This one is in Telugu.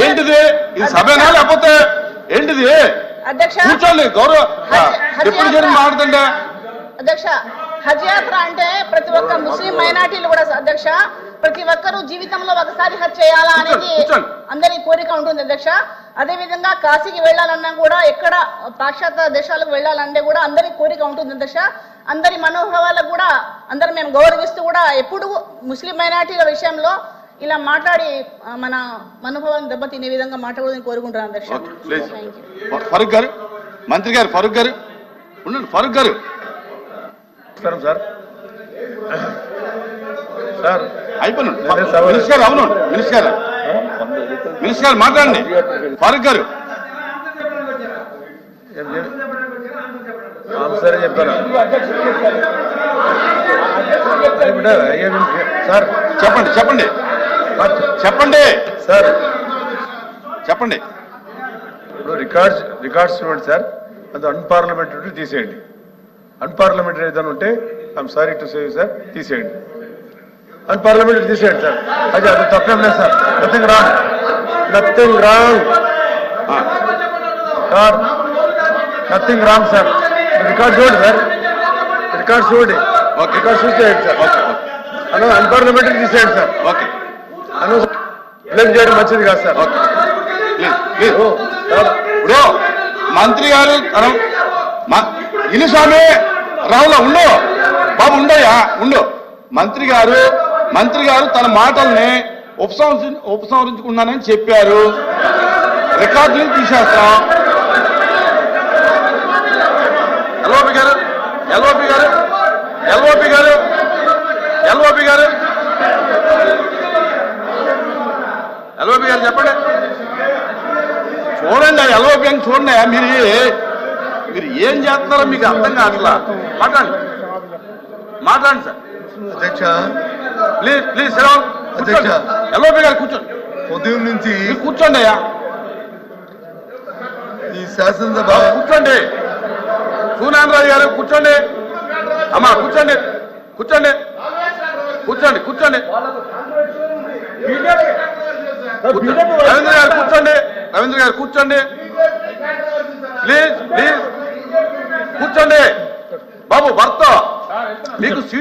ఏంటిది? ఇది సభేనా లేకపోతే ఏంటిది? కూర్చోండి. గౌరవ డిప్యూటీ సీఎం మాట్లాడుతుంటే అధ్యక్ష, హజ్ యాత్ర అంటే ప్రతి ఒక్క ముస్లిం మైనార్టీలు కూడా అధ్యక్ష ప్రతి ఒక్కరూ జీవితంలో ఒకసారి హజ్ చేయాలా అనేది అందరి కోరిక ఉంటుంది అధ్యక్ష. అదే విధంగా కాశీకి వెళ్ళాలన్నా కూడా, ఎక్కడ పాశ్చాత్య దేశాలకు వెళ్ళాలంటే కూడా అందరి కోరిక ఉంటుంది అధ్యక్ష. అందరి మనోభావాలకు కూడా అందరు మేము గౌరవిస్తూ కూడా ఎప్పుడు ముస్లిం మైనార్టీల విషయంలో ఇలా మాట్లాడి మన మనోభావాలను దెబ్బతినే విధంగా మాట్లాడదని కోరుకుంటున్నాను అధ్యక్ష. ఫరూక్ గారు, మంత్రి గారు, ఫరూక్ గారు ఉండండి. ఫరూక్ గారు నమస్కారం సార్. సార్ అయిపోయింది. మినిస్టర్ గారు, అవును మినిస్టర్ గారు, మినిస్టర్ గారు మాట్లాడండి. ఫరూక్ గారు సరే చెప్తాను సార్. చెప్పండి చెప్పండి చెప్పండి సార్. చెప్పండి. ఇప్పుడు రికార్డ్స్ చూడండి సార్. అది అన్పార్లమెంటరీ తీసేయండి. అన్పార్లమెంటరీ ఏదైనా ఉంటే I'm sorry to say sir, తీసేయండి. అన్పార్లమెంటరీ తీసేయండి సార్. అది తప్పేం లేదు sir. Nothing wrong sir. Nothing wrong sir. Record చూడండి సార్. రికార్డ్ చూడండి. రికార్డ్ చూసేయండి సార్. అన్పార్లమెంటరీ తీసేయండి సార్. ఓకే. బ్లేమ్ చేయడం మంచిది కాదు సార్. ఇప్పుడు మంత్రి గారు ఇనుస్వామి రావులా ఉండు బాబు, ఉండయా ఉండు. మంత్రి గారు తన మాటల్ని ఉపసంహరించుకున్నానని చెప్పారు. రికార్డులను తీసేస్తాం. ఎల్ఓపి గారు చెప్పండి. చూడండి ఎల్ఓపి అని చూడండి. మీరు ఏం చేస్తున్నారో మీకు అర్థం కావట్లా. మాట్లాడండి సార్. అధ్యక్ష ప్లీజ్ అధ్యక్ష, ఎల్ఓపి గారు కూర్చోండి. ఉదయం నుంచి కూర్చోండి అయ్యా. ఈ శాసనసభ కూర్చోండి. సూనారాయణ గారు కూర్చోండి. అమ్మా కూర్చోండి. రవీంద్ర గారు కూర్చోండి. ప్లీజ్ కూర్చోండి బాబు. భర్త మీకు సీట్